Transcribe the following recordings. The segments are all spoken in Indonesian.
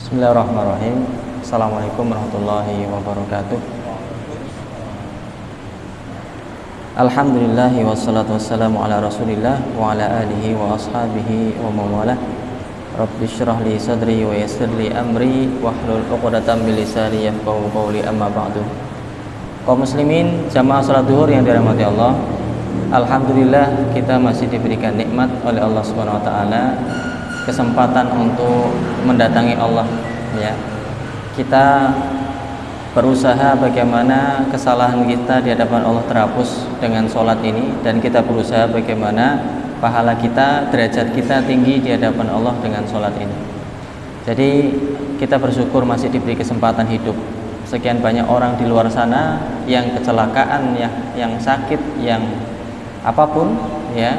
Bismillahirrahmanirrahim. Assalamualaikum warahmatullahi wabarakatuh. Alhamdulillahi wassalatu wassalamu ala rasulillah wa ala alihi wa ashabihi wa mawalah. Rabbi syrah li sadri wa yassir li amri wahlul 'uqdatam min lisani yafqahu qawli, amma ba'du. Kaum muslimin jamaah salat zuhur yang dirahmati Allah, alhamdulillah kita masih diberikan nikmat oleh Allah Subhanahu wa taala, kesempatan untuk mendatangi Allah, ya. Kita berusaha bagaimana kesalahan kita di hadapan Allah terhapus dengan sholat ini, dan kita berusaha bagaimana pahala kita, derajat kita tinggi di hadapan Allah dengan sholat ini. Jadi kita bersyukur masih diberi kesempatan hidup. Sekian banyak orang di luar sana yang kecelakaan, ya, yang sakit, yang apapun, ya,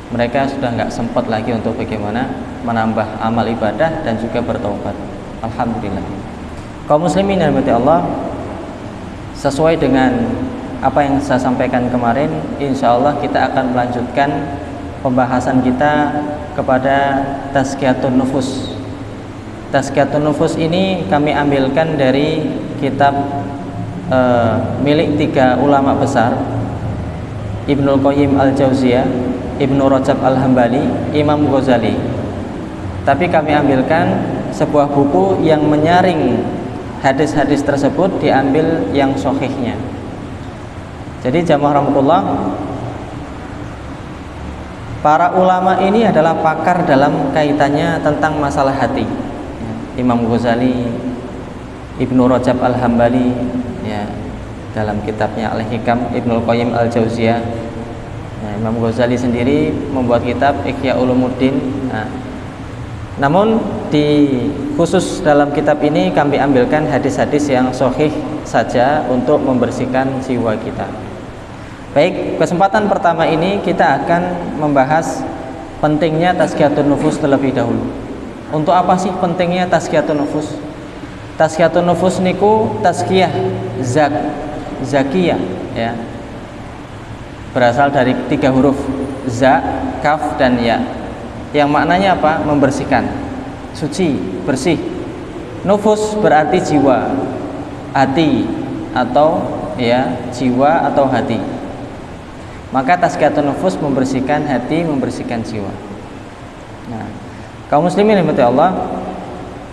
mereka sudah nggak sempat lagi untuk bagaimana menambah amal ibadah dan juga bertaubat. Alhamdulillah. Kaum muslimin yang dirahmati Allah, sesuai dengan apa yang saya sampaikan kemarin, insya Allah kita akan melanjutkan pembahasan kita kepada tazkiyatun nufus. Tazkiyatun nufus ini kami ambilkan dari kitab milik tiga ulama besar, Ibnul Qayyim al-Jauziyah, Ibnu Rajab al-Hambali, Imam Ghazali. Tapi kami ambilkan sebuah buku yang menyaring hadis-hadis tersebut, diambil yang sahihnya. Jadi jamaah rahmatullah, para ulama ini adalah pakar dalam kaitannya tentang masalah hati. Imam Ghazali, Ibnu Rajab al-Hambali, ya, dalam kitabnya Al-Hikam, Ibnul Qayyim al-Jauziyah. Imam Ghazali sendiri membuat kitab Ihya Ulumuddin. Namun di khusus dalam kitab ini kami ambilkan hadis-hadis yang sahih saja untuk membersihkan jiwa kita. Baik, kesempatan pertama ini kita akan membahas pentingnya tazkiyatun nufus terlebih dahulu. Untuk apa sih pentingnya tazkiyatun nufus? Tazkiyatun nufus niku tazkiyah zakiyah, ya. Berasal dari tiga huruf, za, kaf, dan ya, yang maknanya apa? Membersihkan, suci, bersih. Nufus berarti jiwa, hati, atau ya, jiwa atau hati. Maka tazkiyatun nufus membersihkan hati, membersihkan jiwa. Nah, kaum muslimin yang dirahmati Allah,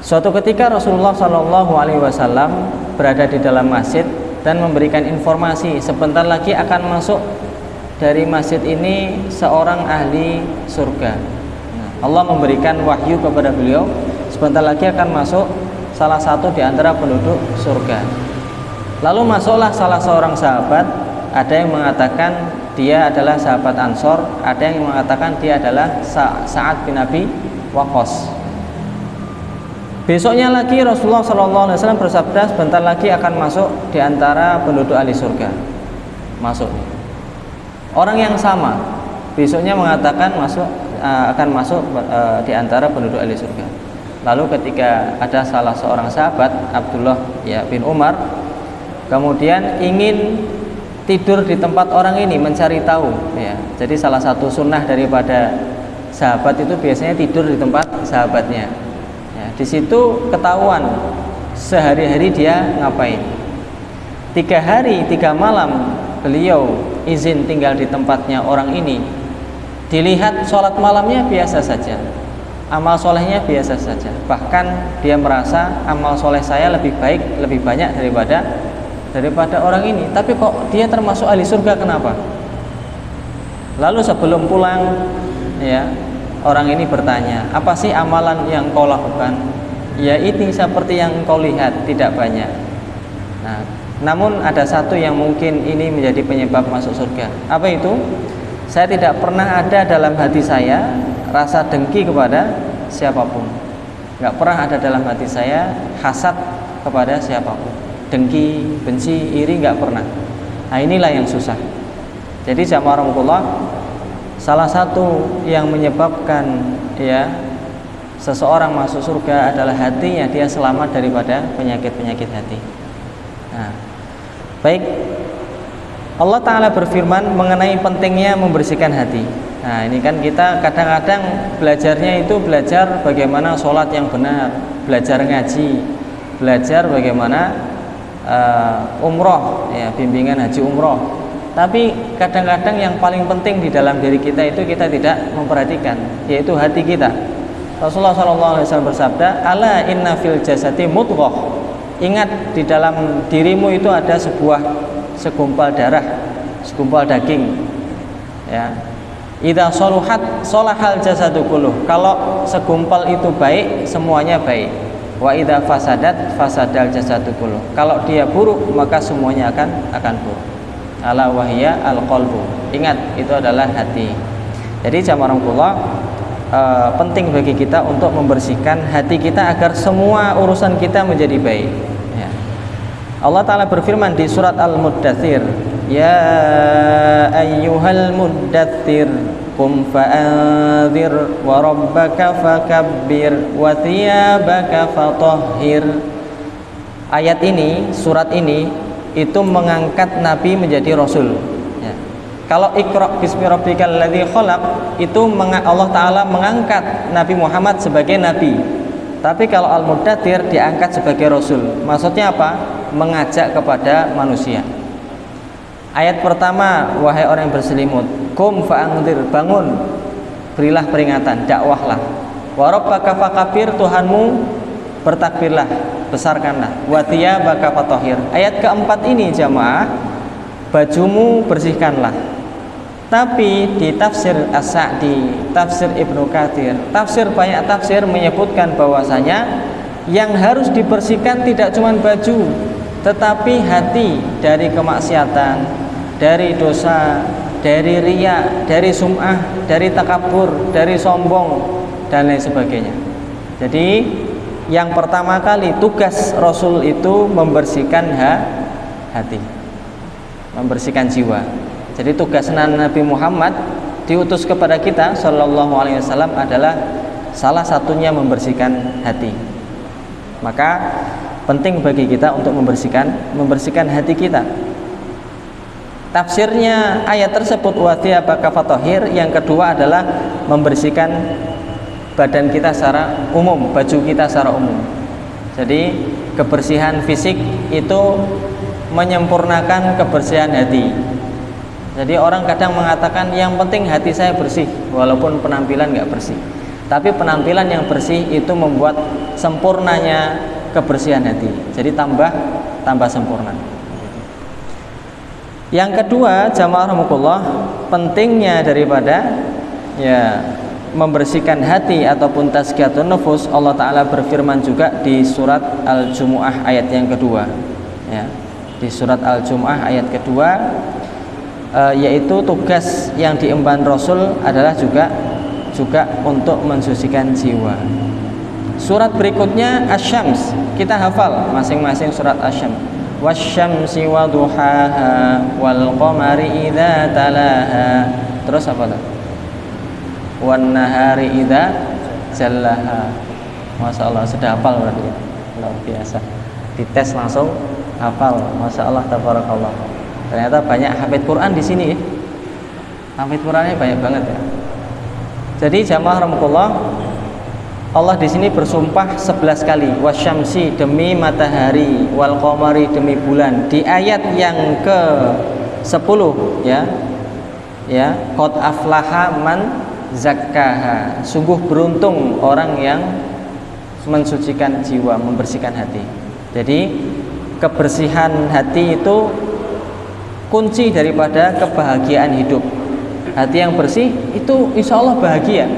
suatu ketika Rasulullah SAW berada di dalam masjid dan memberikan informasi sebentar lagi akan masuk dari masjid ini seorang ahli surga. Allah memberikan wahyu kepada beliau, sebentar lagi akan masuk salah satu di antara penduduk surga. Lalu masuklah salah seorang sahabat. Ada yang mengatakan dia adalah sahabat Ansor, ada yang mengatakan dia adalah Sa'ad bin Abi Waqqas. Besoknya lagi Rasulullah SAW bersabda, sebentar lagi akan masuk di antara penduduk ahli surga. Masuk. Orang yang sama besoknya mengatakan akan masuk di antara penduduk ahli surga. Lalu ketika ada salah seorang sahabat, Abdullah, ya, bin Umar, kemudian ingin tidur di tempat orang ini, mencari tahu, ya. Jadi salah satu sunnah daripada sahabat itu biasanya tidur di tempat sahabatnya, ya. Di situ ketahuan sehari-hari dia ngapain. 3 hari 3 malam beliau izin tinggal di tempatnya orang ini. Dilihat sholat malamnya biasa saja, amal solehnya biasa saja. Bahkan dia merasa amal soleh saya lebih baik, lebih banyak daripada orang ini. Tapi kok dia termasuk ahli surga, kenapa? Lalu sebelum pulang, ya, orang ini bertanya, apa sih amalan yang kau lakukan? Ya, ini seperti yang kau lihat, tidak banyak. Nah, namun ada satu yang mungkin ini menjadi penyebab masuk surga. Apa itu? Saya tidak pernah ada dalam hati saya rasa dengki kepada siapapun. Nggak pernah ada dalam hati saya hasad kepada siapapun. Dengki, benci, iri, nggak pernah. Nah, inilah yang susah. Jadi jamaah rahmatullah, salah satu yang menyebabkan, ya, seseorang masuk surga adalah hatinya, dia selamat daripada penyakit-penyakit hati. Nah, baik, Allah Ta'ala berfirman mengenai pentingnya membersihkan hati. Nah, ini kan kita kadang-kadang belajarnya itu belajar bagaimana sholat yang benar, belajar ngaji, belajar bagaimana umroh, ya, bimbingan haji umroh. Tapi kadang-kadang yang paling penting di dalam diri kita itu kita tidak memperhatikan, yaitu hati kita. Rasulullah SAW bersabda, "Ala inna fil jasati mudghah." Ingat, di dalam dirimu itu ada sebuah segumpal darah, segumpal daging. Ya. Idza saluhat salahal jasadu kulluh. Kalau segumpal itu baik, semuanya baik. Wa idza fasadat fasadal jasadu kulluh. Kalau dia buruk, maka semuanya akan buruk. Ala wahya al-qalbu. Ingat, itu adalah hati. Jadi jamaah rahmatullah, penting bagi kita untuk membersihkan hati kita agar semua urusan kita menjadi baik, ya. Allah Ta'ala berfirman di surat Al-Muddathir, ya ayyuhal muddathir qum fa'anzir wa rabbaka fakabbir wa thiyabaka fatahhir. Ayat ini, surat ini itu mengangkat Nabi menjadi Rasul, ya. Kalau Iqra bismi rabbikal ladzi khalaq, itu Allah Ta'ala mengangkat Nabi Muhammad sebagai Nabi. Tapi kalau Al-Muddathir diangkat sebagai Rasul. Maksudnya apa? Mengajak kepada manusia. Ayat pertama, wahai orang yang berselimut, qum fa'anzir, bangun, berilah peringatan, dakwahlah. Wa rabbaka fakabbir, Tuhanmu bertakbirlah, besarkanlah. Wa thiyabaka fatahhir. Ayat keempat ini jamaah, bajumu bersihkanlah. Tapi di tafsir As-Sa'di, tafsir Ibnu Katsir, banyak tafsir menyebutkan bahwasanya yang harus dibersihkan tidak cuma baju, tetapi hati dari kemaksiatan, dari dosa, dari riya, dari sum'ah, dari takabur, dari sombong, dan lain sebagainya. Jadi yang pertama kali tugas Rasul itu membersihkan hati, membersihkan jiwa. Jadi tugas Nabi Muhammad diutus kepada kita Shallallahu Alaihi Wasallam adalah salah satunya membersihkan hati. Maka penting bagi kita untuk membersihkan hati kita. Tafsirnya ayat tersebut wa thiyabaka fatahhir, yang kedua adalah membersihkan badan kita secara umum, baju kita secara umum. Jadi kebersihan fisik itu menyempurnakan kebersihan hati. Jadi orang kadang mengatakan yang penting hati saya bersih, walaupun penampilan nggak bersih. Tapi penampilan yang bersih itu membuat sempurnanya kebersihan hati. Jadi tambah sempurna. Yang kedua, jamaah rahmatullah, pentingnya daripada ya membersihkan hati ataupun tazkiyatun nufus, Allah Ta'ala berfirman juga di surat Al-Jumu'ah ayat yang kedua, ya. Di surat Al-Jumu'ah ayat kedua, yaitu tugas yang diemban Rasul adalah juga untuk mensucikan jiwa. Surat berikutnya Asy-Syams, kita hafal masing-masing surat Asy-Syams. Wasyamsi wa duhaha wal qamari idza talaha. Terus apa tuh? Wan nahari idza jallaha. Masya Allah, sudah hafal berarti. Luar biasa. Dites langsung hafal. Masya Allah, tabarakallah. Ternyata banyak hafid Quran di sini, ya. Hafid Qurannya banyak banget, ya. Jadi jamaah rahmatullah, Allah di sini bersumpah 11 kali, wasyamsi demi matahari, wal qamari demi bulan. Di ayat yang ke-10, ya. Ya, qad aflaha man zakkaha. Sungguh beruntung orang yang mensucikan jiwa, membersihkan hati. Jadi kebersihan hati itu kunci daripada kebahagiaan hidup. Hati yang bersih itu insya Allah bahagia.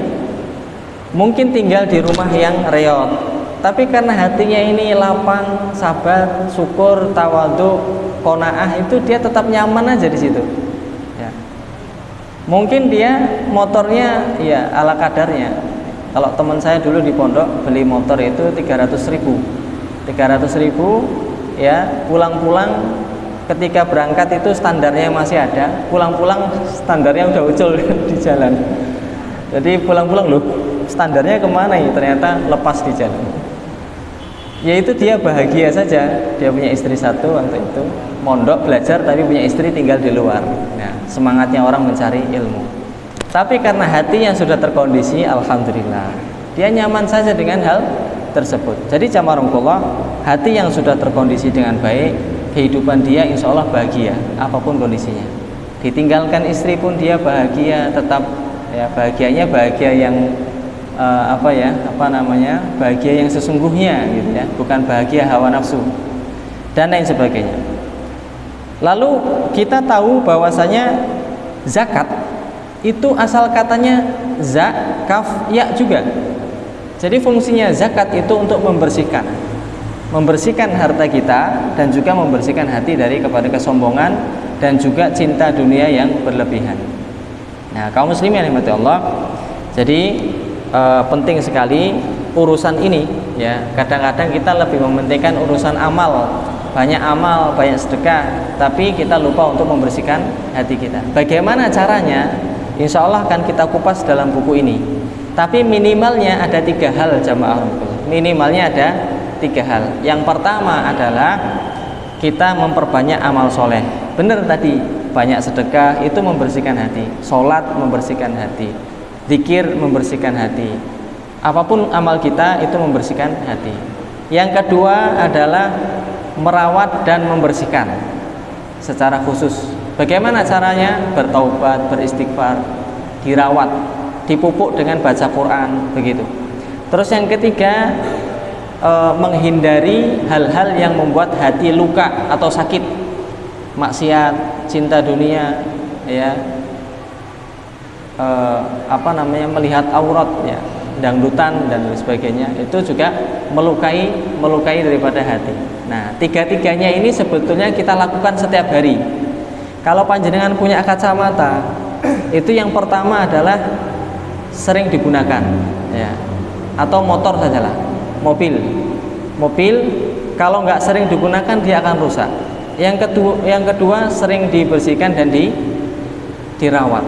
Mungkin tinggal di rumah yang reot, tapi karena hatinya ini lapang, sabar, syukur, tawadhu, qanaah, itu dia tetap nyaman aja di situ, ya. Mungkin dia motornya ya ala kadarnya. Kalau teman saya dulu di pondok beli motor itu 300.000, ya. Pulang-pulang ketika berangkat itu standarnya masih ada, pulang-pulang standarnya udah ucul di jalan. Jadi pulang-pulang loh, standarnya kemana ya? Ternyata lepas di jalan. Yaitu dia bahagia saja, dia punya istri satu waktu itu, mondok belajar tapi punya istri tinggal di luar. Nah, semangatnya orang mencari ilmu. Tapi karena hatinya sudah terkondisi, alhamdulillah, dia nyaman saja dengan tersebut. Jadi jamaah hati yang sudah terkondisi dengan baik, kehidupan dia insya Allah bahagia apapun kondisinya. Ditinggalkan istri pun dia bahagia, tetap ya, bahagianya bahagia yang bahagia yang sesungguhnya gitu ya, bukan bahagia hawa nafsu dan lain sebagainya. Lalu kita tahu bahwasanya zakat itu asal katanya za, kaf, ya juga. Jadi fungsinya zakat itu untuk membersihkan harta kita dan juga membersihkan hati kepada kesombongan dan juga cinta dunia yang berlebihan. Nah, kaum muslimin yang dirahmati Allah, jadi penting sekali urusan ini ya. Kadang-kadang kita lebih mementingkan urusan amal, banyak sedekah, tapi kita lupa untuk membersihkan hati kita. Bagaimana caranya? Insya Allah akan kita kupas dalam buku ini. Tapi minimalnya ada 3 hal jamaah. Minimalnya ada 3 hal. Yang pertama adalah kita memperbanyak amal soleh. Benar tadi, banyak sedekah itu membersihkan hati, sholat membersihkan hati, zikir membersihkan hati. Apapun amal kita itu membersihkan hati. Yang kedua adalah merawat dan membersihkan secara khusus. Bagaimana caranya? Bertaubat, beristighfar, dirawat, dipupuk dengan baca Quran, begitu. Terus yang ketiga, menghindari hal-hal yang membuat hati luka atau sakit, maksiat, cinta dunia, ya, melihat aurat, ya, dangdutan dan sebagainya, itu juga melukai daripada hati. Nah, 3-tiganya ini sebetulnya kita lakukan setiap hari. Kalau panjenengan punya kacamata, itu yang pertama adalah sering digunakan, ya, atau motor sajalah, mobil kalau nggak sering digunakan dia akan rusak. Yang kedua sering dibersihkan dan dirawat,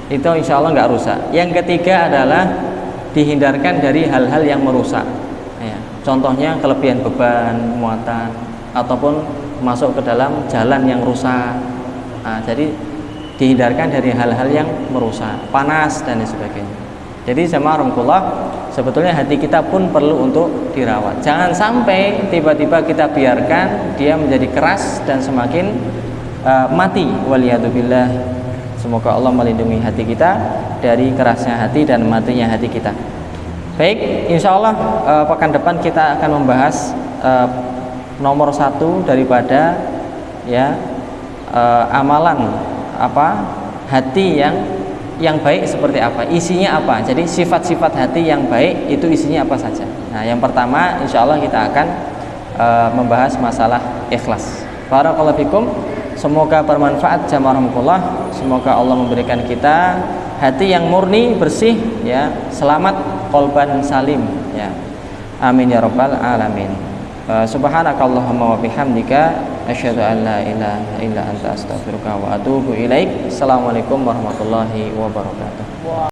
itu insya Allah nggak rusak. Yang ketiga adalah dihindarkan dari hal-hal yang merusak, ya. Contohnya kelebihan beban, muatan, ataupun masuk ke dalam jalan yang rusak. Nah, jadi dihindarkan dari hal-hal yang merusak, panas dan sebagainya. Jadi jamaah rahmatullah, sebetulnya hati kita pun perlu untuk dirawat. Jangan sampai tiba-tiba kita biarkan dia menjadi keras dan semakin mati. Waliyadzubillah. Semoga Allah melindungi hati kita dari kerasnya hati dan matinya hati kita. Baik, insya Allah pekan depan kita akan membahas nomor 1 daripada ya amalan hati yang baik seperti apa, isinya apa. Jadi sifat-sifat hati yang baik itu isinya apa saja. Nah, yang pertama insya Allah kita akan membahas masalah ikhlas. Barakallahu fikum. Semoga bermanfaat jamaah rahmatullah. Semoga Allah memberikan kita hati yang murni, bersih, ya, selamat, qalban salim, ya. Amin ya rabbal alamin. Subhanakallahumma wa bihamdika asyhadu an la ilaha illa anta astaghfiruka wa atubu ilaik. Assalamualaikum warahmatullahi wabarakatuh.